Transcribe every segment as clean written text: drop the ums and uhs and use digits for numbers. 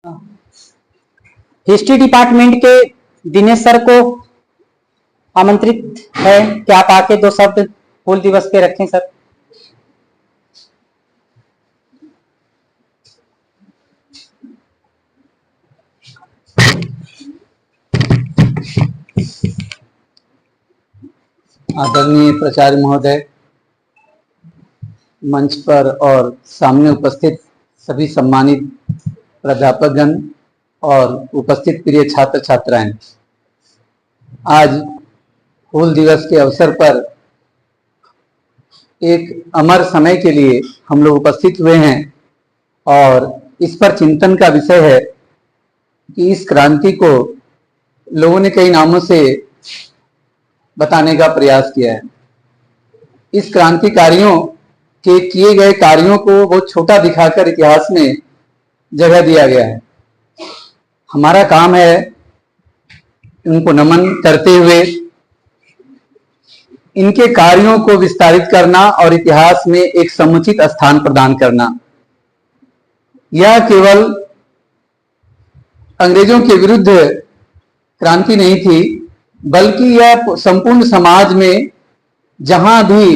History department के Dinesh sir को आमंत्रित है कि आप आके दो शब्द हूल दिवस पे रखें सर। आदरणीय प्राचार्य महोदय, मंच पर और सामने उपस्थित सभी सम्मानित प्राध्यापकगण और उपस्थित प्रिय छात्र छात्राएं, आज हूल दिवस के अवसर पर एक अमर समय के लिए हम लोग उपस्थित हुए हैं और इस पर चिंतन का विषय है कि इस क्रांति को लोगों ने कई नामों से बताने का प्रयास किया है। इस क्रांतिकारियों के किए गए कार्यों को बहुत छोटा दिखाकर इतिहास में जगह दिया गया है। हमारा काम है उनको नमन करते हुए इनके कार्यों को विस्तारित करना और इतिहास में एक समुचित स्थान प्रदान करना। यह केवल अंग्रेजों के विरुद्ध क्रांति नहीं थी, बल्कि यह संपूर्ण समाज में जहां भी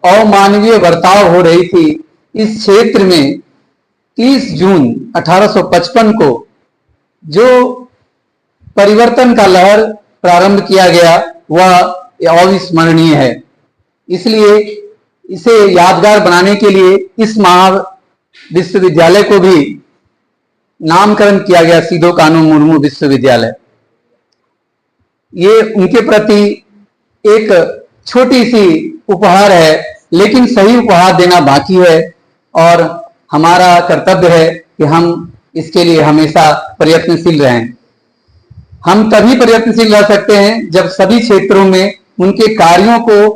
अमानवीय बर्ताव हो रही थी, इस क्षेत्र में 30 जून 1855 को जो परिवर्तन का लहर प्रारंभ किया गया वह अविस्मरणीय है। इसलिए इसे यादगार बनाने के लिए इस विश्वविद्यालय को भी नामकरण किया गया सिदो कान्हू मुर्मू विश्वविद्यालय। ये उनके प्रति एक छोटी सी उपहार है, लेकिन सही उपहार देना बाकी है और हमारा कर्तव्य है कि हम इसके लिए हमेशा प्रयत्नशील रहें। हम तभी प्रयत्नशील रह सकते हैं जब सभी क्षेत्रों में उनके कार्यों को,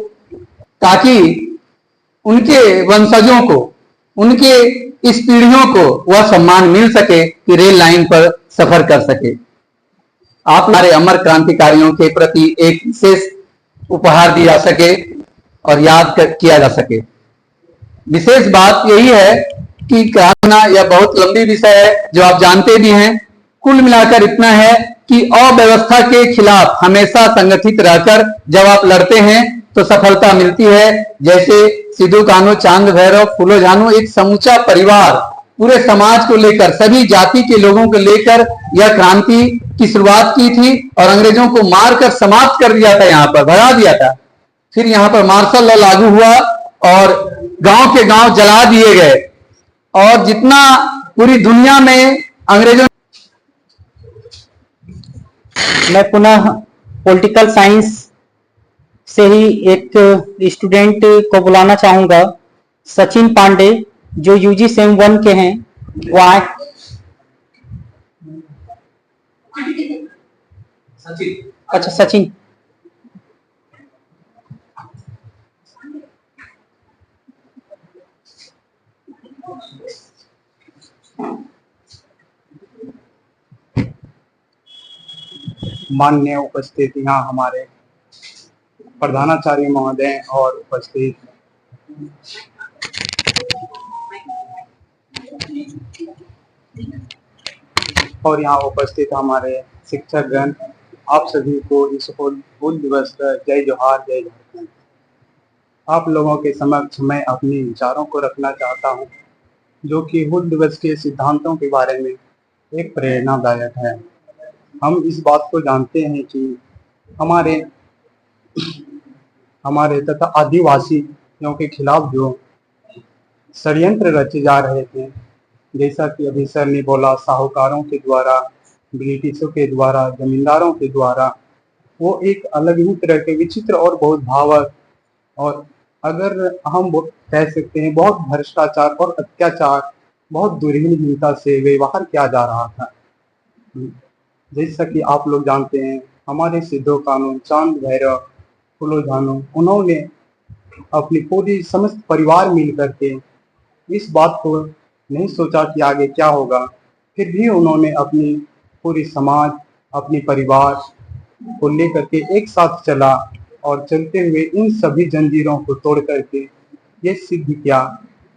ताकि उनके वंशजों को, उनके इस पीढ़ियों को वह सम्मान मिल सके कि रेल लाइन पर सफर कर सके। आप हमारे अमर क्रांतिकारियों के प्रति एक विशेष उपहार दिया जा सके और याद किया जा सके। विशेष बात यही है कि क्रांति यह बहुत लंबी विषय है जो आप जानते भी हैं। कुल मिलाकर इतना है कि अव्यवस्था के खिलाफ हमेशा संगठित रहकर जब आप लड़ते हैं तो सफलता मिलती है। जैसे सिदो कान्हू, चांद भैरव, फूलो झानो, एक समूचा परिवार पूरे समाज को लेकर, सभी जाति के लोगों को लेकर यह क्रांति की शुरुआत की थी और अंग्रेजों को मारकर समाप्त कर दिया था, यहाँ पर भगा दिया था। फिर यहाँ पर मार्शल लॉ लागू हुआ और गांव के गांव जला दिए गए और जितना पूरी दुनिया में अंग्रेजों। मैं पुनः पॉलिटिकल साइंस से ही एक स्टूडेंट को बुलाना चाहूंगा, सचिन पांडे, जो यूजी सेम 1 के हैं। वो आए। सचिन, अच्छा सचिन। माननीय उपस्थित यहाँ हमारे प्रधानाचार्य महोदय और उपस्थित हमारे शिक्षकगण, आप सभी को इस हूल दिवस का जय जोहार, जय झारखंड। आप लोगों के समक्ष मैं अपने विचारों को रखना चाहता हूँ, जो कि हूल दिवस के सिद्धांतों के बारे में एक प्रेरणादायक है। हम इस बात को जानते हैं कि हमारे तथा आदिवासियों के खिलाफ जो षड्यंत्र रचे जा रहे थे, जैसा कि अभी सर ने बोला, साहूकारों के द्वारा, ब्रिटिशों के द्वारा, जमींदारों के द्वारा, वो एक अलग ही तरह के विचित्र और बहुत भावक और अगर हम कह सकते हैं बहुत भ्रष्टाचार और अत्याचार, बहुत दुर्हीनता से व्यवहार किया जा रहा था। जैसा कि आप लोग जानते हैं, हमारे सिदो कान्हू, चांद भैरव, फूलो झानो, उन्होंने अपनी पूरी समस्त परिवार मिल करके इस बात को नहीं सोचा कि आगे क्या होगा, फिर भी उन्होंने अपनी पूरी समाज, अपनी परिवार को लेकर के एक साथ चला और चलते हुए इन सभी जंजीरों को तोड़ करके ये सिद्ध किया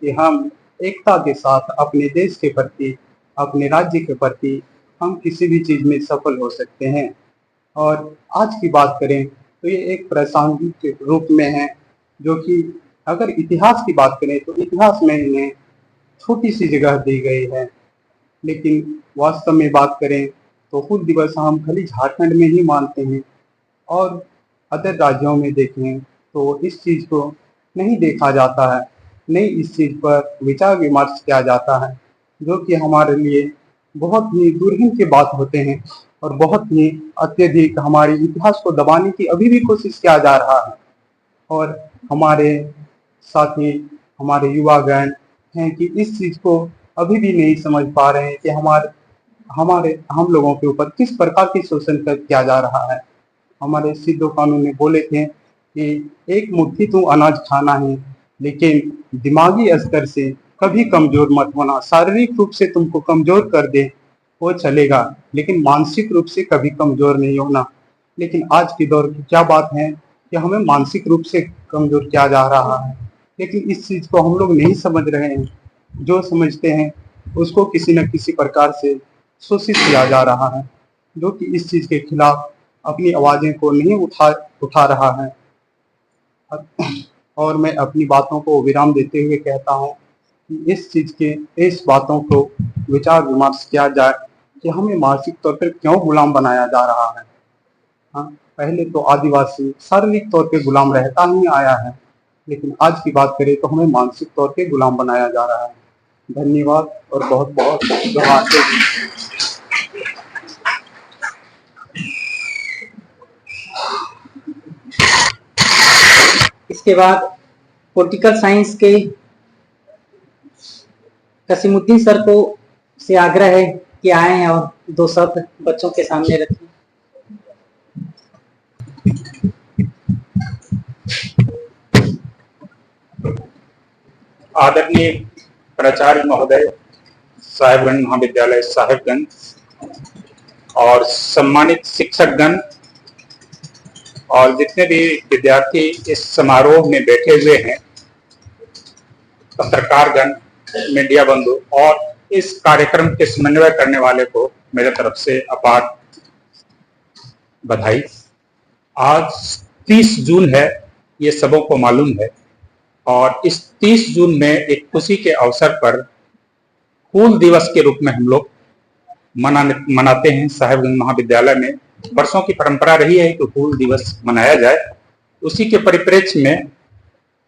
कि हम एकता के साथ अपने देश के प्रति अपने राज्य के प्रति हम किसी भी चीज में सफल हो सकते हैं। और आज की बात करें तो ये एक प्रासंगिक रूप में है, जो कि अगर इतिहास की बात करें तो इतिहास में इन्हें छोटी सी जगह दी गई है, लेकिन वास्तव में बात करें तो हूल दिवस हम खाली झारखंड में ही मानते हैं और अदर राज्यों में देखें तो इस चीज को नहीं देखा जाता है, नहीं इस चीज पर विचार विमर्श किया जाता है, जो कि हमारे लिए बहुत ही दुर्हीन की बात होते हैं और बहुत ही अत्यधिक हमारे इतिहास को दबाने की अभी भी कोशिश किया जा रहा है। और हमारे साथी हमारे युवागण हैं कि इस चीज को अभी भी नहीं समझ पा रहे हैं कि हम लोगों के ऊपर किस प्रकार की शोषण किया जा रहा है। हमारे सिद्धो कानू ने बोले थे कि एक मुट्ठी तू अनाज खाना है, लेकिन दिमागी स्तर से कभी कमजोर मत होना। शारीरिक रूप से तुमको कमजोर कर दे वो चलेगा, लेकिन मानसिक रूप से कभी कमजोर नहीं होना। लेकिन आज की दौर की क्या बात है कि हमें मानसिक रूप से कमजोर किया जा रहा है, लेकिन इस चीज को हम लोग नहीं समझ रहे हैं। जो समझते हैं उसको किसी न किसी प्रकार से शोषित किया जा रहा है, जो कि इस चीज के खिलाफ अपनी आवाजें को नहीं उठा रहा है। और मैं अपनी बातों को विराम देते हुए कहता हूँ कि इस बातों को विचार विमर्श किया जाए कि हमें मानसिक तौर पर क्यों गुलाम बनाया जा रहा है। हाँ, पहले तो आदिवासी शारीरिक तौर पे गुलाम रहता ही आया है, लेकिन आज की बात करें तो हमें मानसिक तौर पे गुलाम बनाया जा रहा है। धन्यवाद और बहुत बहुत धन्यवाद। इसके बाद पॉलिटिकल साइंस के कसीमुद्दीन सर को से आग्रह है कि आए और दो शब्द बच्चों के सामने रखें। आदरणीय प्राचार्य महोदय, साहेबगंज महाविद्यालय साहेबगंज और सम्मानित शिक्षकगण और जितने भी विद्यार्थी इस समारोह में बैठे हुए हैं, पत्रकारगण, मीडिया बंधु और इस कार्यक्रम के समन्वय करने वाले को मेरे तरफ से अपार बधाई। आज 30 जून है, ये सबों को मालूम है, और इस 30 जून में एक खुशी के अवसर पर हूल दिवस के रूप में हम लोग मनाते हैं। साहेबगंज महाविद्यालय में वर्षों की परंपरा रही है कि हूल दिवस मनाया जाए। उसी के परिप्रेक्ष्य में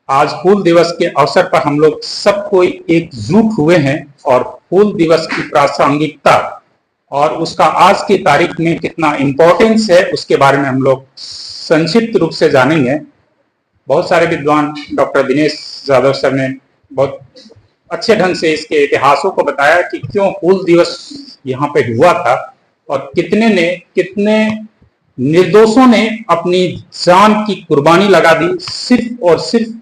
आज हूल दिवस के अवसर पर हम लोग सब कोई एकजुट हुए हैं और हूल दिवस की प्रासंगिकता और उसका आज की तारीख में कितना इम्पोर्टेंस है उसके बारे में हम लोग संक्षिप्त रूप से जानेंगे। बहुत सारे विद्वान डॉक्टर दिनेश यादव सर ने बहुत अच्छे ढंग से इसके इतिहासों को बताया कि क्यों हूल दिवस यहाँ पे हुआ था और कितने निर्दोषों ने अपनी जान की कुर्बानी लगा दी सिर्फ और सिर्फ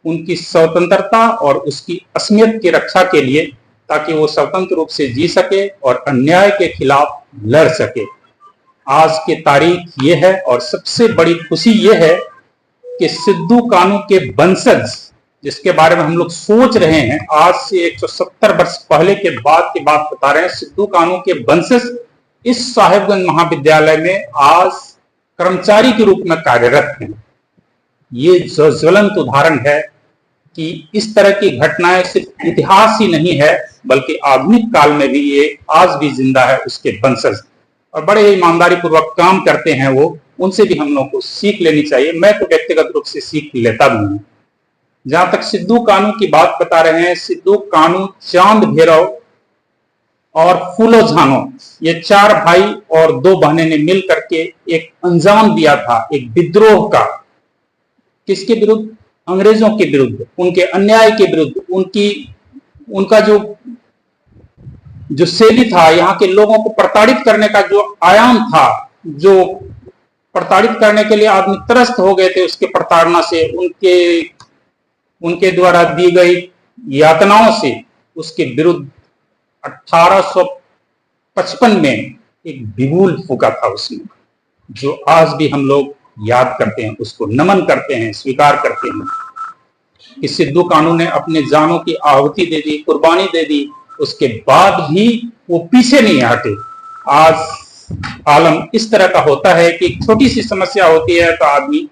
उनकी स्वतंत्रता और उसकी असमियत की रक्षा के लिए, ताकि वो स्वतंत्र रूप से जी सके और अन्याय के खिलाफ लड़ सके। आज की तारीख ये है और सबसे बड़ी खुशी ये है कि सिद्धू कानू के वंशज, जिसके बारे में हम लोग सोच रहे हैं, आज से 170 वर्ष पहले के बाद की बात बता रहे हैं, सिद्धू कानू के वंशज इस साहेबगंज महाविद्यालय में आज कर्मचारी के रूप में कार्यरत हैं। ये जो ज्वलंत उदाहरण है कि इस तरह की घटनाएं सिर्फ इतिहास ही नहीं है बल्कि आधुनिक काल में भी ये आज भी जिंदा है उसके वंशज, और बड़े ईमानदारी पूर्वक काम करते हैं वो। उनसे भी हम लोग को सीख लेनी चाहिए। मैं तो व्यक्तिगत रूप से सीख लेता भी हूं। जहां तक सिद्धू कानू की बात बता रहे हैं, सिद्धू कानू, चांद भैरव और फूलो झानो, ये 4 भाई और 2 बहनें ने मिल करके एक अंजाम दिया था, एक विद्रोह का। किसके विरुद्ध? अंग्रेजों के विरुद्ध, उनके अन्याय के विरुद्ध। उनका जो शैली था, यहाँ के लोगों को प्रताड़ित करने का जो आयाम था, जो प्रताड़ित करने के लिए आदमी त्रस्त हो गए थे उसके प्रताड़ना से, उनके द्वारा दी गई यातनाओं से, उसके विरुद्ध 1855 में एक बिगुल फूका था उसने, जो आज भी हम लोग याद करते हैं, उसको नमन करते हैं, स्वीकार करते हैं कि सिद्धू कानू ने अपने जानों की आहुति दे दी, कुर्बानी दे दी उसके बाद भी वो पीछे नहीं हटे। आज आलम इस तरह का होता है कि छोटी सी समस्या होती है तो आदमी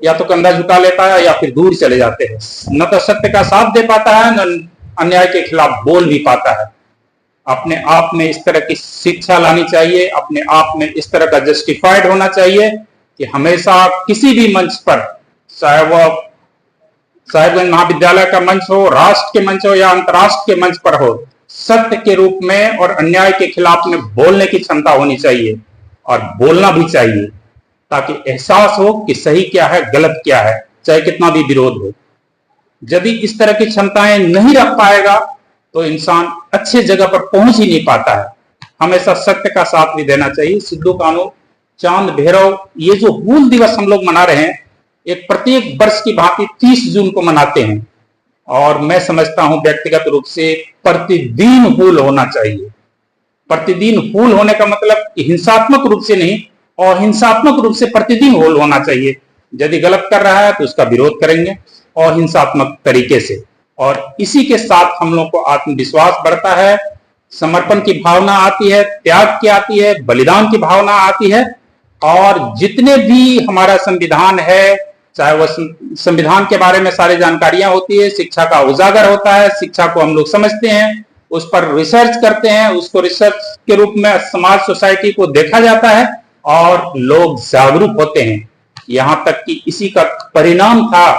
या तो कंधा झुका लेता है या फिर दूर चले जाते हैं, न तो सत्य का साथ दे पाता है न अन्याय के खिलाफ बोल भी पाता है। अपने आप में इस तरह की शिक्षा लानी चाहिए, अपने आप में इस तरह का जस्टिफाइड होना चाहिए कि हमेशा किसी भी मंच पर, चाहे वह साहिबगंज महाविद्यालय का मंच हो, राष्ट्र के मंच हो या अंतर्राष्ट्र के मंच पर हो, सत्य के रूप में और अन्याय के खिलाफ में बोलने की क्षमता होनी चाहिए और बोलना भी चाहिए, ताकि एहसास हो कि सही क्या है, गलत क्या है, चाहे कितना भी विरोध हो। यदि इस तरह की क्षमताएं नहीं रख पाएगा तो इंसान अच्छे जगह पर पहुंच ही नहीं पाता है। हमेशा सत्य का साथ भी देना चाहिए। सिद्धू कान्हू, चांद भैरव, ये जो हूल दिवस हम लोग मना रहे हैं, एक प्रत्येक वर्ष की भांति 30 जून को मनाते हैं और मैं समझता हूं व्यक्तिगत रूप से प्रतिदिन हूल होना चाहिए। प्रतिदिन हूल होने का मतलब हिंसात्मक रूप से नहीं, और हिंसात्मक रूप से प्रतिदिन हूल होना चाहिए। यदि गलत कर रहा है तो उसका विरोध करेंगे और हिंसात्मक तरीके से, और इसी के साथ हम लोग को आत्मविश्वास बढ़ता है, समर्पण की भावना आती है, त्याग की आती है, बलिदान की भावना आती है। और जितने भी हमारा संविधान है, चाहे वह संविधान के बारे में सारी जानकारियां होती है, शिक्षा का उजागर होता है, शिक्षा को हम लोग समझते हैं, उस पर रिसर्च करते हैं, उसको रिसर्च के रूप में समाज सोसाइटी को देखा जाता है और लोग जागरूक होते हैं। यहां तक कि इसी का परिणाम था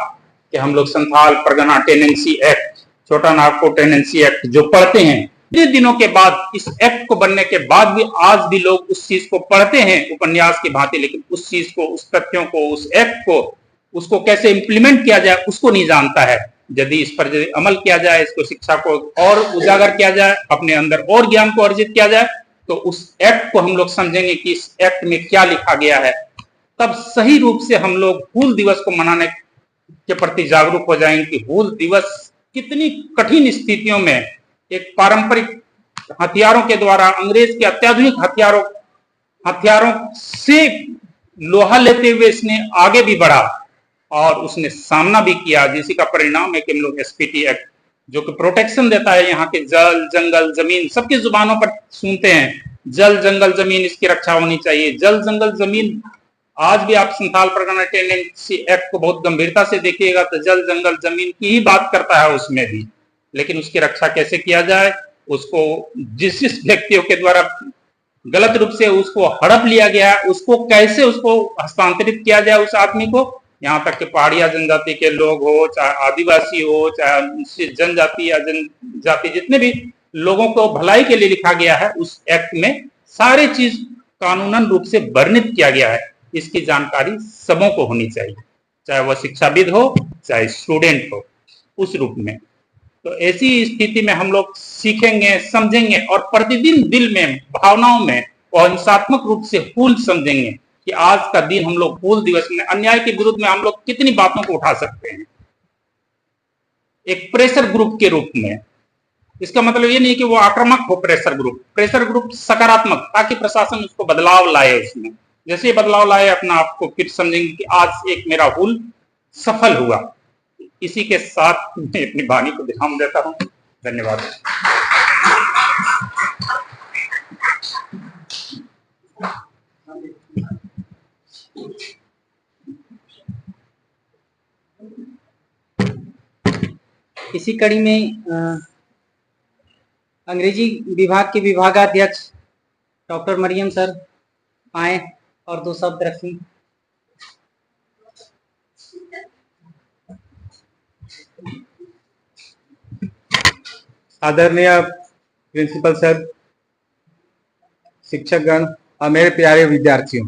कि हम लोग संथाल परगना टेनेंसी एक्ट, छोटा नागपुर टेनेंसी एक्ट जो पढ़ते हैं, इतने दिनों के बाद, इस एक्ट को बनने के बाद भी आज भी लोग उस चीज को पढ़ते हैं उपन्यास की भांति, लेकिन उस चीज को, उस तथ्यों को, उस एक्ट को, उसको कैसे इंप्लीमेंट किया जाए उसको नहीं जानता है। यदि इस पर यदि अमल किया जाए, इसको शिक्षा को और उजागर किया जाए, अपने अंदर और ज्ञान को अर्जित किया जाए, तो उस एक्ट को हम लोग समझेंगे कि इस एक्ट में क्या लिखा गया है। तब सही रूप से हम लोग हूल दिवस को मनाने के प्रति जागरूक हो जाएंगे कि हूल दिवस कितनी कठिन स्थितियों में एक पारंपरिक हथियारों के द्वारा, अंग्रेज के अत्याधुनिक हथियारों से लोहा लेते हुए इसने आगे भी बढ़ा और उसने सामना भी किया, जिसी का परिणाम है कि हम लोग एसपीटी एक्ट, जो कि प्रोटेक्शन देता है, यहाँ के जल, जंगल, जमीन, सबकी जुबानों पर सुनते हैं, जल, जंगल, जमीन, इसकी रक्षा होनी चाहिए। जल, जंगल, जमीन, आज भी आप संथाल परगना टेनेंसी एक्ट को बहुत गंभीरता से देखिएगा तो जल, जंगल, जमीन की ही बात करता है उसमें भी, लेकिन उसकी रक्षा कैसे किया जाए, उसको जिस व्यक्तियों के द्वारा गलत रूप से उसको हड़प लिया गया, उसको कैसे उसको हस्तांतरित किया जाए उस आदमी को। यहाँ तक कि पहाड़िया जनजाति के लोग हो, चाहे आदिवासी हो, चाहे जनजाति या जनजाति, जितने भी लोगों को भलाई के लिए लिखा गया है, उस एक्ट में सारी चीज कानूनन रूप से वर्णित किया गया है। इसकी जानकारी सबों को होनी चाहिए, चाहे वह शिक्षाविद हो चाहे स्टूडेंट हो, उस रूप में। तो ऐसी स्थिति में हम लोग सीखेंगे, समझेंगे और प्रतिदिन दिल में, भावनाओं में और हिंसात्मक रूप से हूल समझेंगे कि आज का दिन हम लोग हूल दिवस में अन्याय के विरुद्ध में हम लोग कितनी बातों को उठा सकते हैं, एक प्रेशर ग्रुप के रूप में। इसका मतलब ये नहीं कि वो आक्रामक हो, प्रेशर ग्रुप सकारात्मक, ताकि प्रशासन उसको बदलाव लाए। उसमें जैसे बदलाव लाए, अपना आपको फिर समझेंगे कि आज एक मेरा हूल सफल हुआ। इसी के साथ मैं अपनी वाणी को विराम देता हूं। धन्यवाद। इसी कड़ी में अंग्रेजी विभाग के विभागाध्यक्ष डॉक्टर मरियम सर आए और 2 शब्द रखें। आदरणीय प्रिंसिपल सर, शिक्षकगण और मेरे प्यारे विद्यार्थियों,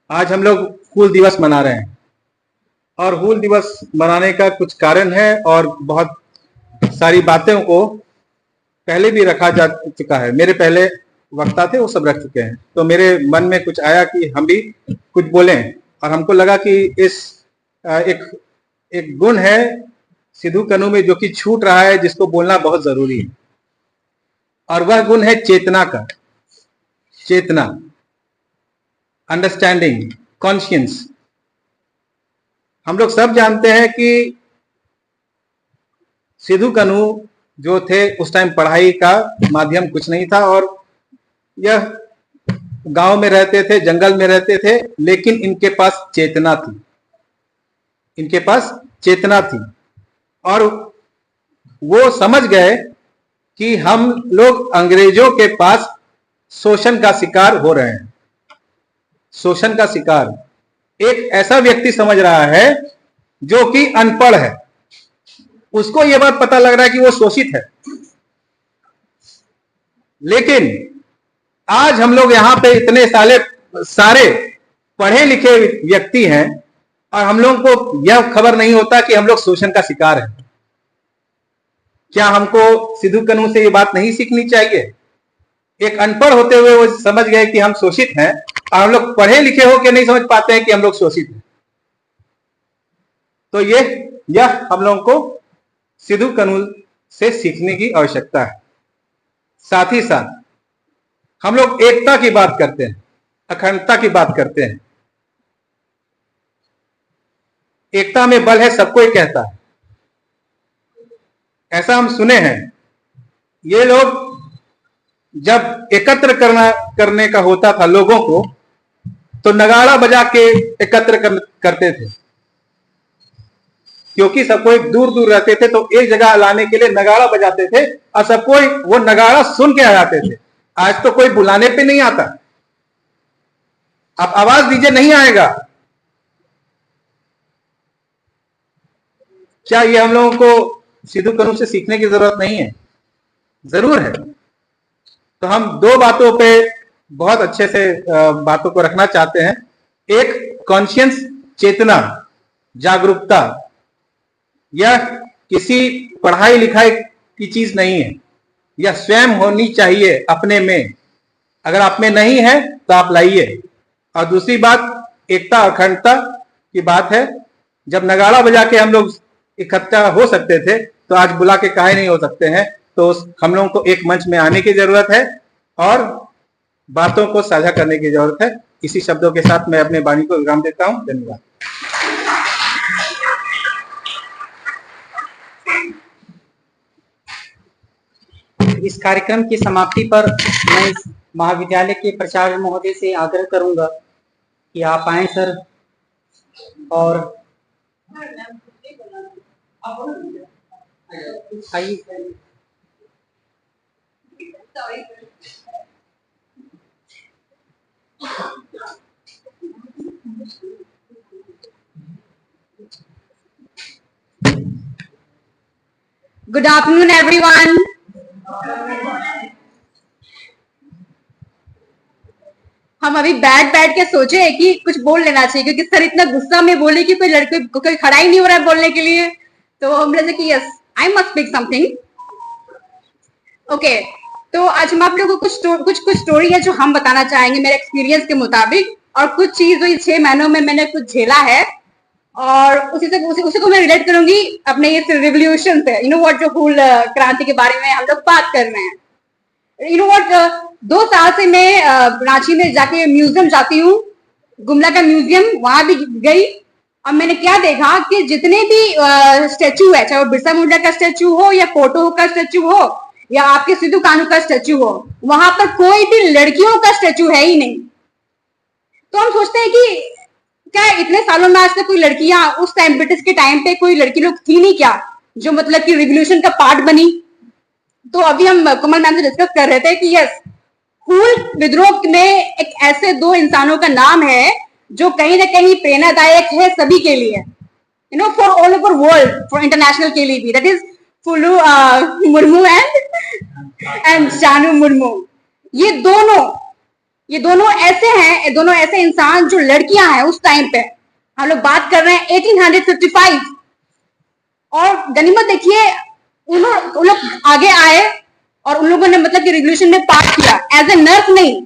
आज हम लोग हूल दिवस मना रहे हैं और हूल दिवस मनाने का कुछ कारण है और बहुत सारी बातों को पहले भी रखा जा चुका है। मेरे पहले वक्ता थे वो सब रख चुके हैं, तो मेरे मन में कुछ आया कि हम भी कुछ बोलें, और हमको लगा कि इस एक गुण है सिद्धू कान्हू में जो कि छूट रहा है, जिसको बोलना बहुत जरूरी है, और वह गुण है चेतना का। चेतना, अंडरस्टैंडिंग, कॉन्शियंस। हम लोग सब जानते हैं कि सिद्धू कान्हू जो थे उस टाइम पढ़ाई का माध्यम कुछ नहीं था, और यह गांव में रहते थे, जंगल में रहते थे, लेकिन इनके पास चेतना थी, इनके पास चेतना थी। और वो समझ गए कि हम लोग अंग्रेजों के पास शोषण का शिकार हो रहे हैं, शोषण का शिकार। एक ऐसा व्यक्ति समझ रहा है जो कि अनपढ़ है, उसको यह बात पता लग रहा है कि वो शोषित है, लेकिन आज हम लोग यहां पे इतने सारे पढ़े लिखे व्यक्ति हैं और हम लोगों को यह खबर नहीं होता कि हम लोग शोषण का शिकार हैं। क्या हमको सिद्धू कानू से ये बात नहीं सीखनी चाहिए? एक अनपढ़ होते हुए वो समझ गए कि हम शोषित हैं, और हम लोग पढ़े लिखे होकर नहीं समझ पाते हैं कि हम लोग शोषित हैं। तो यह हम लोगों को सिद्धू कानू से सीखने की आवश्यकता है। साथ ही साथ हम लोग एकता की बात करते हैं, अखंडता की बात करते हैं। एकता में बल है, सबको ही कहता है, ऐसा हम सुने हैं। ये लोग जब एकत्र करने का होता था लोगों को, तो नगाड़ा बजा के एकत्र करते थे, क्योंकि सब कोई दूर दूर रहते थे, तो एक जगह लाने के लिए नगाड़ा बजाते थे और सब कोई वो नगाड़ा सुन के आ जाते थे। आज तो कोई बुलाने पे नहीं आता, आप आवाज दीजिए नहीं आएगा। क्या ये हम लोगों को सिद्धू कानू से सीखने की जरूरत नहीं है? जरूर है। तो हम दो बातों पे बहुत अच्छे से बातों को रखना चाहते हैं। एक, कॉन्शियस, चेतना, जागरूकता। यह किसी पढ़ाई लिखाई की चीज नहीं है, यह स्वयं होनी चाहिए अपने में। अगर आप में नहीं है तो आप लाइए। और दूसरी बात, एकता अखंडता की बात है। जब नगाड़ा बजा के हम लोग इकट्ठा हो सकते थे, तो आज बुला के काहे नहीं हो सकते हैं? तो हम लोगों को एक मंच में आने की जरूरत है और बातों को साझा करने की जरूरत है। इसी शब्दों के साथ मैं अपने वाणी को विराम देता हूं। धन्यवाद। इस कार्यक्रम की समाप्ति पर मैं इस महाविद्यालय के प्राचार्य महोदय से आग्रह करूंगा कि आप आए सर, और आइए। Good afternoon, everyone. हम अभी बैठ के सोचे कि कुछ बोल लेना चाहिए, क्योंकि सर इतना गुस्सा में बोले कि कोई खड़ा ही नहीं हो रहा है बोलने के लिए। तो हम लगे कि yes, I must speak something. Okay, तो आज हम आप लोगों को कुछ स्टोरी है जो हम बताना चाहेंगे मेरे एक्सपीरियंस के मुताबिक, और कुछ चीज जो 6 महीनों में मैंने कुछ झेला है, और उसी को मैं रिलेट करूंगी अपने इस रिवोल्यूशन से। यू नो व्हाट, जो फूल क्रांति के बारे में हम लोग बात कर रहे हैं। यू नो व्हाट, 2 साल से मैं रांची में जाके म्यूजियम जाती हूँ, गुमला का म्यूजियम, वहां भी गई, और मैंने क्या देखा कि जितने भी स्टेचू है, चाहे वो बिरसा मुंडा का स्टेचू हो या फोटो का स्टेचू हो या आपके सिद्धू कानू का स्टेचू हो, वहां पर कोई भी लड़कियों का स्टेचू है ही नहीं। तो हम सोचते हैं कि क्या इतने सालों में आज तक कोई लड़कियां, उस टाइम ब्रिटिश के टाइम पे कोई लड़की लोग थी नहीं क्या जो मतलब कि रिवोल्यूशन का पार्ट बनी? तो अभी हम कमल मैम से डिस्कस कर रहे थे कि यस, हूल विद्रोह में एक ऐसे 2 इंसानों का नाम है जो कहीं ना कहीं प्रेरणादायक है सभी के लिए, you know, for all over world, for international के लिए भी। दैट इज फुलू मुर्मू एंड जानू मुर्मू। ये दोनों ऐसे हैं, ये दोनों ऐसे इंसान जो लड़कियां हैं उस टाइम पे। हम लोग बात कर रहे हैं 1855, और गनीमत देखिए, उन लोग आगे आए और उन लोगों ने मतलब कि रिवोल्यूशन में पार्ट किया। एज ए नर्स नहीं,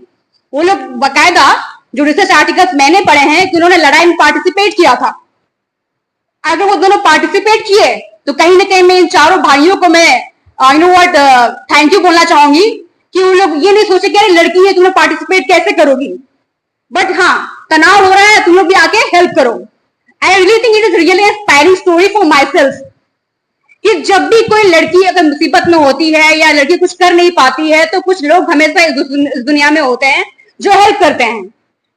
वो लोग बाकायदा, जो रिसर्च आर्टिकल्स मैंने पढ़े हैं, कि उन्होंने लड़ाई में पार्टिसिपेट किया था। अगर वो दोनों पार्टिसिपेट किए तो कहीं ना कहीं मैं इन चारों भाइयों को मैं you know what thank you बोलना चाहूंगी कि वो लोग ये नहीं सोचे कि अरे लड़की है, तुम्हें पार्टिसिपेट कैसे करोगी, बट हाँ, तनाव हो रहा है, तुम लोग भी आके हेल्प करो। आई really think it is really inspiring story for my self. कि जब भी कोई लड़की अगर मुसीबत में होती है या लड़की कुछ कर नहीं पाती है तो कुछ लोग हमेशा इस दुनिया में होते हैं जो हेल्प करते हैं।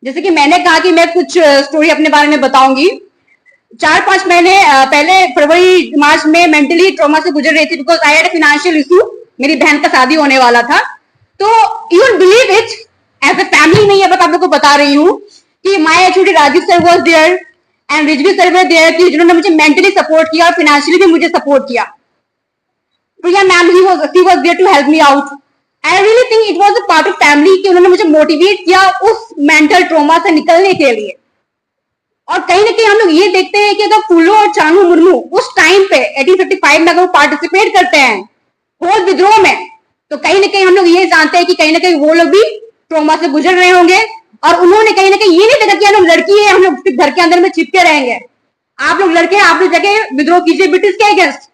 जैसे कि मैंने कहा कि मैं कुछ स्टोरी अपने बारे में बताऊंगी। 4-5 महीने पहले फरवरी मार्च में मेंटली ट्रॉमा से गुजर रही थी because I had a financial issue. मेरी बहन का शादी होने वाला था। तो you will believe it, as a family नहीं है, बस आप लोग को बता रही हूँ कि my HOD Rajeev sir was there and Rizvi sir were there, कि जिन्होंने मुझे मेंटली सपोर्ट किया और फाइनेंशियली भी मुझे सपोर्ट किया। Priya ma'am she was there to help me out. I really think it was a part of family कि उन्होंने मुझे मोटिवेट किया उस मेंटल ट्रॉमा से निकलने के लिए। और कहीं ना कहीं हम लोग ये देखते हैं कि अगर फूलो और चानू मुर्मू उस टाइम पे 1855 में अगर वो पार्टिसिपेट करते हैं होल विद्रोह में, तो कहीं ना कहीं हम लोग ये जानते हैं कि कहीं ना कहीं वो लोग भी ट्रॉमा से गुजर रहे होंगे। और उन्होंने कहीं ना कहीं ये नहीं देखा कि हम लोग लड़की है, हम लोग सिर्फ घर के अंदर में चिपके रहेंगे। आप लोग लड़के, आप लोग जाके विद्रोह कीजिए ब्रिटिश के अगेंस्ट।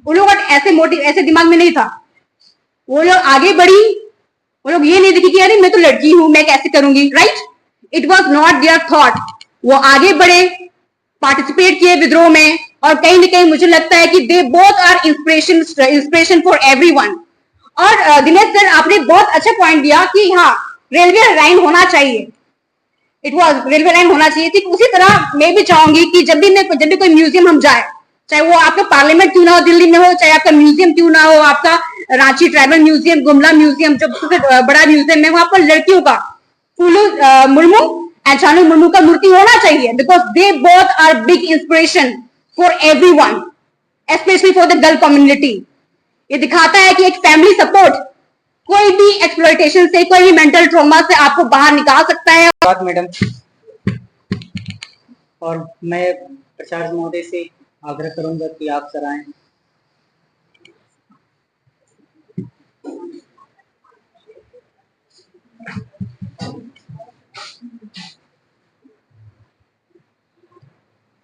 उन लोगों का ऐसे मोटिव, ऐसे दिमाग में नहीं था। वो लोग आगे बढ़ी, वो लोग ये नहीं देखी कि अरे मैं तो लड़की हूं, मैं कैसे करूंगी, right? It was not there thought. वो आगे बढ़े, पार्टिसिपेट किए विद्रोह में, और कहीं ना कहीं मुझे लगता है कि they both are inspiration for everyone. और दिनेश सर, आपने बहुत अच्छा पॉइंट दिया कि हाँ, रेलवे लाइन होना चाहिए। इट वॉज रेलवे लाइन होना चाहिए थी। उसी तरह मैं भी चाहूंगी कि जब भी कोई म्यूजियम हम जाए, चाहे वो आपका पार्लियामेंट क्यों ना हो दिल्ली में हो, चाहे आपका म्यूजियम क्यों ना हो, आपका Ranchi tribal museum, Gumla museum, जो सबसे बड़ा म्यूजियम है, वहां पर लड़कियों का फूलो मुर्मू एंड चानू मुर्मू का मूर्ति होना चाहिए because they both are big inspiration for everyone, specially for the girl community. ये दिखाता है कि एक फैमिली सपोर्ट कोई भी एक्सप्लॉयटेशन से, कोई भी मेंटल ट्रॉमा से आपको बाहर निकाल सकता है। धन्यवाद मैडम। और मैं प्राचार्य महोदय से आग्रह करूंगा कि आप सराहें।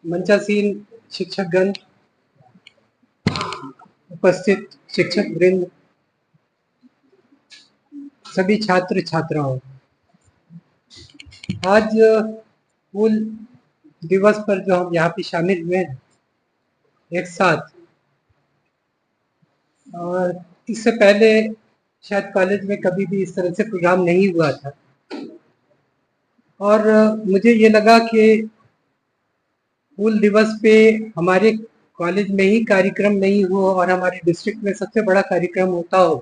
मंचासीन शिक्षकगण, उपस्थित शिक्षक वृंद, सभी छात्र छात्राओं, आज हूल दिवस पर जो हम यहाँ पे शामिल हुए हैं एक साथ, और इससे पहले शायद कॉलेज में कभी भी इस तरह से प्रोग्राम नहीं हुआ था। और मुझे ये लगा कि हूल दिवस पे हमारे कॉलेज में ही कार्यक्रम नहीं हो और हमारे डिस्ट्रिक्ट में सबसे बड़ा कार्यक्रम होता हो,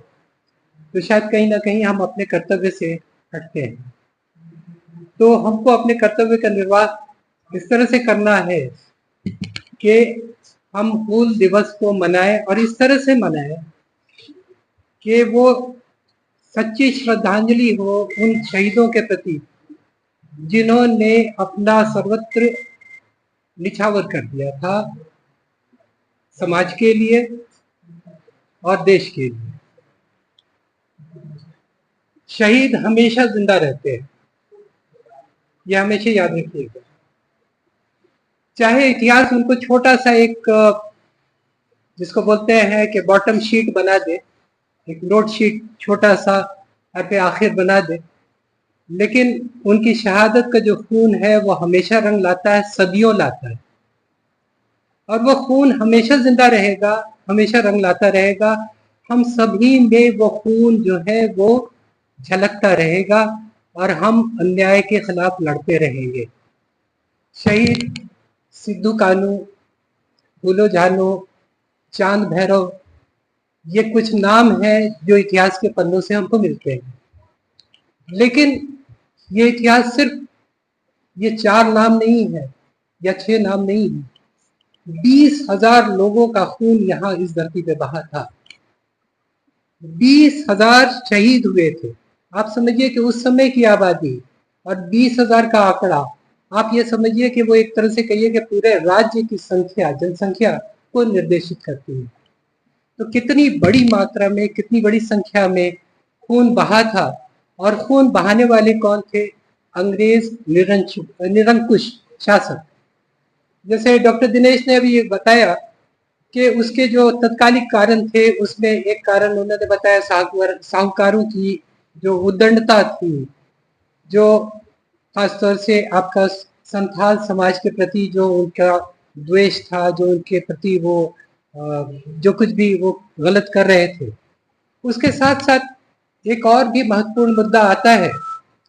तो शायद कहीं ना कहीं हम अपने कर्तव्य से हटते हैं। तो हमको अपने कर्तव्य का निर्वाह इस तरह से करना है कि हम हूल दिवस को मनाएं, और इस तरह से मनाएं कि वो सच्ची श्रद्धांजलि हो उन शहीदों के प्रति जिन्होंने अपना सर्वत्र निछावर कर दिया था समाज के लिए और देश के लिए। शहीद हमेशा जिंदा रहते हैं, यह हमेशा याद रखिएगा। चाहे इतिहास उनको छोटा सा एक, जिसको बोलते हैं कि बॉटम शीट बना दे, एक नोट शीट छोटा सा पे आखिर बना दे, लेकिन उनकी शहादत का जो खून है वो हमेशा रंग लाता है, सदियों लाता है, और वो खून हमेशा जिंदा रहेगा, हमेशा रंग लाता रहेगा। हम सभी में वो खून जो है वो झलकता रहेगा और हम अन्याय के खिलाफ लड़ते रहेंगे। शहीद सिद्धू कानू, फूलो झानो, चांद भैरव, ये कुछ नाम है जो इतिहास के पन्नों से हमको मिलते हैं, लेकिन ये इतिहास सिर्फ ये 4 नाम नहीं है या 6 नाम नहीं है। 20,000 लोगों का खून यहाँ इस धरती पे बहा था। 20,000 शहीद हुए थे। आप समझिए कि उस समय की आबादी और 20,000 का आंकड़ा, आप ये समझिए कि वो एक तरह से कहिए कि पूरे राज्य की संख्या, जनसंख्या को निर्देशित करती है। तो कितनी बड़ी मात्रा में, कितनी बड़ी संख्या में खून बहा था, और खून बहाने वाले कौन थे? अंग्रेज निरंकुश शासक। जैसे डॉक्टर दिनेश ने अभी बताया कि उसके जो तत्कालिक कारण थे, उसमें एक कारण उन्होंने बताया साहूकारों की जो उद्दंडता थी, जो खासतौर से आपका संथाल समाज के प्रति जो उनका द्वेष था, जो उनके प्रति वो जो कुछ भी वो गलत कर रहे थे। उसके साथ साथ एक और भी महत्वपूर्ण मुद्दा आता है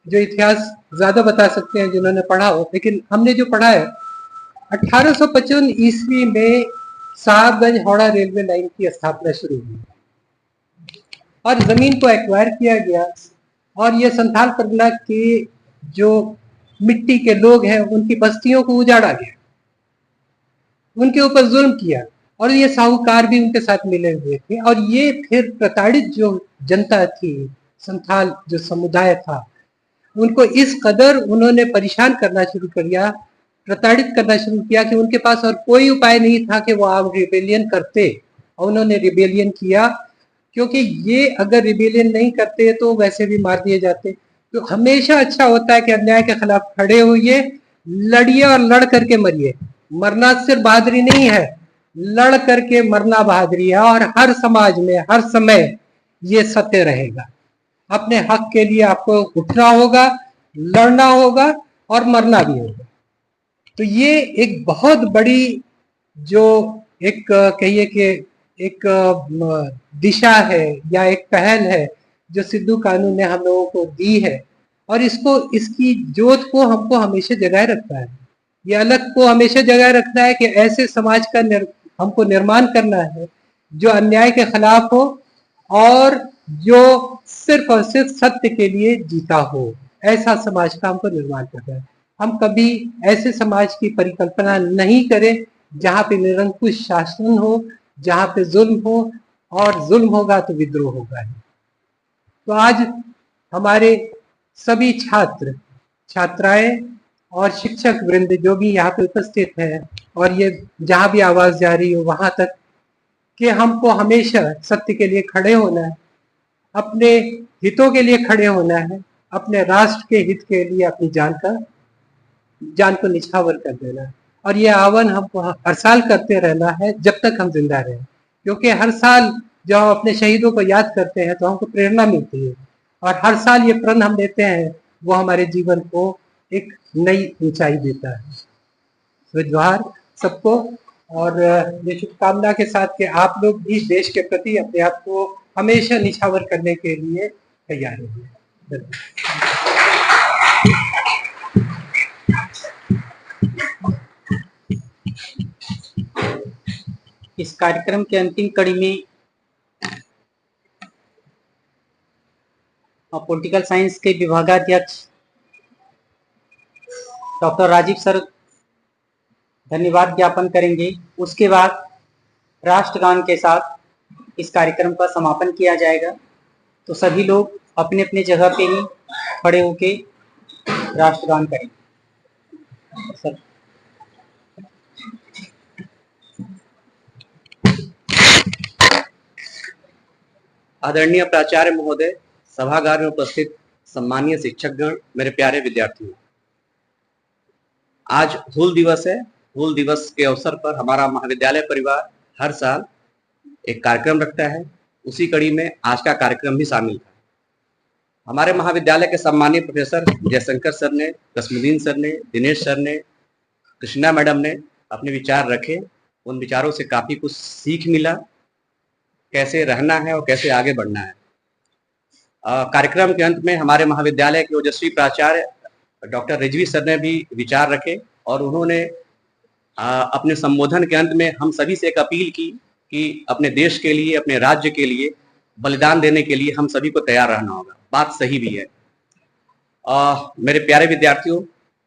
जो इतिहास ज्यादा बता सकते हैं जिन्होंने पढ़ा हो, लेकिन हमने जो पढ़ा है 1855 ईस्वी में साहबगंज हावड़ा रेलवे लाइन की स्थापना शुरू हुई और जमीन को एक्वायर किया गया और ये संथाल परगना के जो मिट्टी के लोग हैं उनकी बस्तियों को उजाड़ा गया, उनके ऊपर जुल्म किया और ये साहूकार भी उनके साथ मिले हुए थे। और ये फिर प्रताड़ित जो जनता थी, संथाल जो समुदाय था, उनको इस कदर उन्होंने परेशान करना शुरू कर दिया, प्रताड़ित करना शुरू किया कि उनके पास और कोई उपाय नहीं था कि वो आर्म रिबेलियन करते। और उन्होंने रिबेलियन किया, क्योंकि ये अगर रिबेलियन नहीं करते तो वैसे भी मार दिए जाते। तो हमेशा अच्छा होता है कि अन्याय के खिलाफ खड़े होइए, लड़िए और लड़ करके मरिए। मरना सिर्फ बहादुरी नहीं है, लड़ करके मरना बहादुरी है। और हर समाज में हर समय ये सत्य रहेगा। अपने हक के लिए आपको उठना होगा, लड़ना होगा और मरना भी होगा। तो ये एक बहुत बड़ी जो एक कहिए कि एक दिशा है या एक पहल है जो सिद्धू कानू ने हम लोगों को दी है, और इसको इसकी जोत को हमको हमेशा जगाए रखना है। ये अलग को हमेशा जगाए रखना है कि ऐसे समाज का हमको निर्माण करना है जो अन्याय के खिलाफ हो और जो सिर्फ और सिर्फ सत्य के लिए जीता हो। ऐसा समाज का हमको निर्माण करना है। हम कभी ऐसे समाज की परिकल्पना नहीं करें जहाँ पे निरंकुश शासन हो, जहाँ पे जुल्म हो, और जुल्म होगा तो विद्रोह होगा। तो आज हमारे सभी छात्र छात्राएं और शिक्षक वृंद जो भी यहाँ पे उपस्थित है, और ये जहाँ भी आवाज जा रही हो वहां तक, कि हमको हमेशा सत्य के लिए खड़े होना है, अपने हितों के लिए खड़े होना है, अपने राष्ट्र के हित के लिए अपनी जान को निछावर कर देना है। और ये आह्वान हमको हर साल करते रहना है जब तक हम जिंदा रहें, क्योंकि हर साल जब हम अपने शहीदों को याद करते हैं तो हमको प्रेरणा मिलती है, और हर साल ये प्रण हम लेते हैं वो हमारे जीवन को एक नई ऊंचाई देता है। तो जोहार सबको, और ये शुभकामना के साथ कि आप लोग भी देश के प्रति अपने आप को हमेशा निछावर करने के लिए तैयार रहिए। इस कार्यक्रम के अंतिम कड़ी में पॉलिटिकल साइंस के विभागाध्यक्ष डॉक्टर राजीव सर धन्यवाद ज्ञापन करेंगे। उसके बाद राष्ट्रगान के साथ इस कार्यक्रम का समापन किया जाएगा। तो सभी लोग अपने अपने जगह पे ही खड़े होके राष्ट्रगान करेंगे। सर आदरणीय प्राचार्य महोदय, सभागार में उपस्थित सम्मानीय शिक्षकगण, मेरे प्यारे विद्यार्थियों, आज हूल दिवस है। हूल दिवस के अवसर पर हमारा महाविद्यालय परिवार हर साल एक कार्यक्रम रखता है। उसी कड़ी में आज का कार्यक्रम भी शामिल था। हमारे महाविद्यालय के सम्मानीय प्रोफेसर जयशंकर सर ने, कस्मुद्दीन सर ने, दिनेश सर ने, कृष्णा मैडम ने अपने विचार रखे। उन विचारों से काफी कुछ सीख मिला, कैसे रहना है और कैसे आगे बढ़ना है। कार्यक्रम के अंत में हमारे महाविद्यालय के ओजस्वी प्राचार्य डॉक्टर रिजवी सर ने भी विचार रखे, और उन्होंने अपने संबोधन के अंत में हम सभी से एक अपील की कि अपने देश के लिए, अपने राज्य के लिए बलिदान देने के लिए हम सभी को तैयार रहना होगा। बात सही भी है। मेरे प्यारे विद्यार्थियों,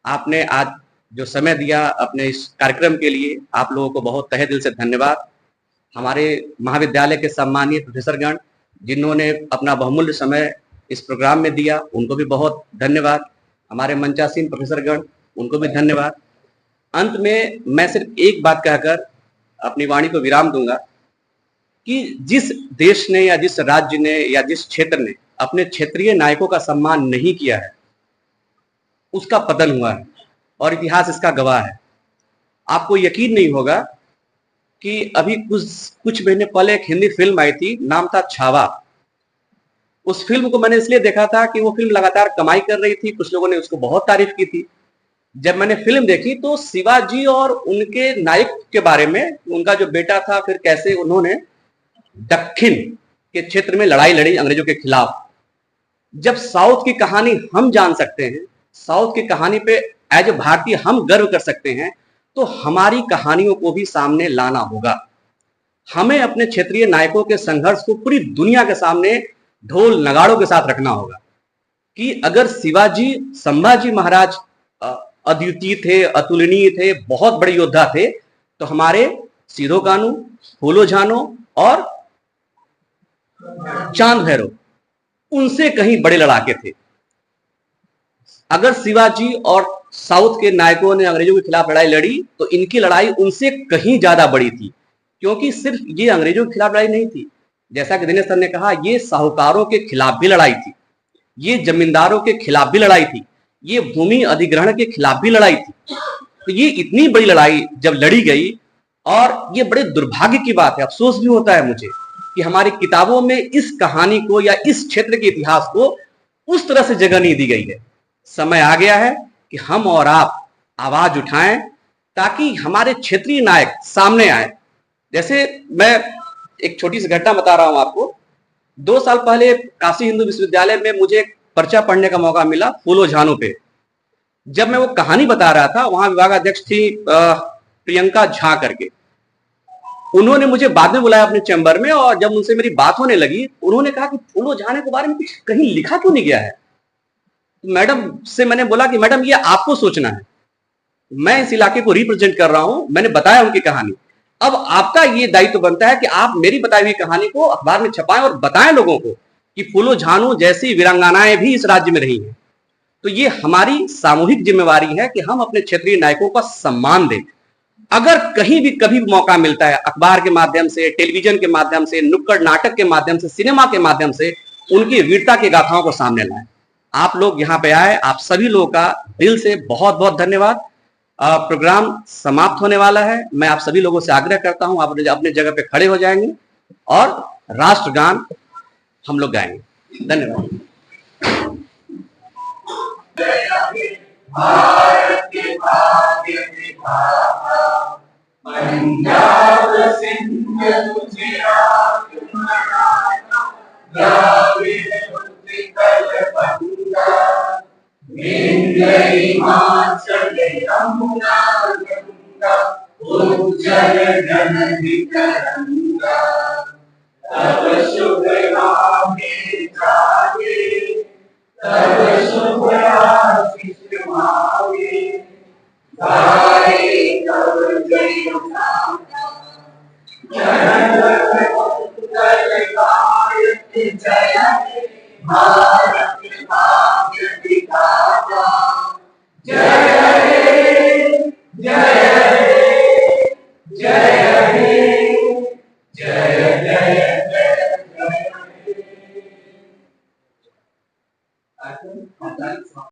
आपने आज जो समय दिया अपने इस कार्यक्रम के लिए, आप लोगों को बहुत तहे दिल से धन्यवाद। हमारे महाविद्यालय के सम्मानीय प्रोफेसरगण जिन्होंने अपना बहुमूल्य समय इस प्रोग्राम में दिया, उनको भी बहुत धन्यवाद। हमारे मंचासीन प्रोफेसरगण, उनको भी धन्यवाद। अंत में मैं सिर्फ एक बात कहकर अपनी वाणी को विराम दूंगा कि जिस देश ने या जिस राज्य ने या जिस क्षेत्र ने अपने क्षेत्रीय नायकों का सम्मान नहीं किया है, उसका पतन हुआ है, और इतिहास इसका गवाह है। आपको यकीन नहीं होगा कि अभी कुछ महीने पहले एक हिंदी फिल्म आई थी, नाम था छावा। उस फिल्म को मैंने इसलिए देखा था कि वो फिल्म लगातार कमाई कर रही थी, कुछ लोगों ने उसको बहुत तारीफ की थी, जब मैंने फिल्म देखी तो शिवाजी और उनके नायक के बारे में, उनका जो बेटा था, फिर कैसे उन्होंने दक्षिण के क्षेत्र में लड़ाई लड़ी अंग्रेजों के खिलाफ। जब साउथ की कहानी हम जान सकते हैं, साउथ की कहानी पे एज ए भारतीय हम गर्व कर सकते हैं, तो हमारी कहानियों को भी सामने लाना होगा। हमें अपने क्षेत्रीय नायकों के संघर्ष को पूरी दुनिया के सामने ढोल नगाड़ों के साथ रखना होगा कि अगर शिवाजी, संभाजी महाराज अद्वितीय थे, अतुलनीय थे, बहुत बड़े योद्धा थे, तो हमारे सिधो कान्हू, फूलो झानो और चांद भैरव उनसे कहीं बड़े लड़ाके थे। अगर शिवाजी और साउथ के नायकों ने अंग्रेजों के खिलाफ लड़ाई लड़ी तो इनकी लड़ाई उनसे कहीं ज्यादा बड़ी थी, क्योंकि सिर्फ ये अंग्रेजों के खिलाफ लड़ाई नहीं थी। जैसा कि दिनेश सर ने कहा, ये साहूकारों के खिलाफ भी लड़ाई थी, ये जमींदारों के खिलाफ भी लड़ाई थी, ये भूमि अधिग्रहण के खिलाफ भी लड़ाई थी। तो ये इतनी बड़ी लड़ाई जब लड़ी गई, और ये बड़े दुर्भाग्य की बात है, अफसोस भी होता है मुझे कि हमारी किताबों में इस कहानी को या इस क्षेत्र के इतिहास को उस तरह से जगह नहीं दी गई है। समय आ गया है कि हम और आप आवाज उठाएं ताकि हमारे क्षेत्रीय नायक सामने आए। जैसे मैं एक छोटी सी घटना बता रहा हूं आपको। 2 साल पहले काशी हिंदू विश्वविद्यालय में मुझे एक पर्चा पढ़ने का मौका मिला फूलो झानो पे। जब मैं वो कहानी बता रहा था, वहां विभागाध्यक्ष थी प्रियंका झा करके। उन्होंने मुझे बाद में बुलाया अपने चैम्बर में, और जब उनसे मेरी बात होने लगी, उन्होंने कहा कि फूलो झाने के बारे में कुछ कहीं लिखा क्यों नहीं गया है। तो मैडम से मैंने बोला कि मैडम, ये आपको सोचना है, मैं इस इलाके को रिप्रेजेंट कर रहा हूं, मैंने बताया उनकी कहानी। अब आपका ये दायित्व बनता है कि आप मेरी बताई हुई कहानी को अखबार में छपाएं और बताएं लोगों को कि फूलो झानो जैसी वीरांगनाएं भी इस राज्य में रही हैं। तो ये हमारी सामूहिक जिम्मेवारी है कि हम अपने क्षेत्रीय नायकों का सम्मान दें। अगर कहीं भी कभी भी मौका मिलता है, अखबार के माध्यम से, टेलीविजन के माध्यम से, नुक्कड़ नाटक के माध्यम से, सिनेमा के माध्यम से उनकी वीरता की गाथाओं को सामने लाएं। आप लोग यहाँ पे आए, आप सभी लोगों का दिल से बहुत बहुत धन्यवाद। प्रोग्राम समाप्त होने वाला है। मैं आप सभी लोगों से आग्रह करता हूं, आप अपने जगह पे खड़े हो जाएंगे और राष्ट्रगान हम लोग गाएंगे। धन्यवाद। पंजाब सिंध गुजरात द्राविड़ उत्कल बंगा विंध्य हिमाचल यमुना गंगा उज्जल जननी तरंगा तब शुभ नामे जागे तब शुभ आशीष मांगे गाए तब जय गाथा जनगण मंगल गायत्री जय भारत भाग्य विधाता जय हे जय हे जय हे जय जय जय जय।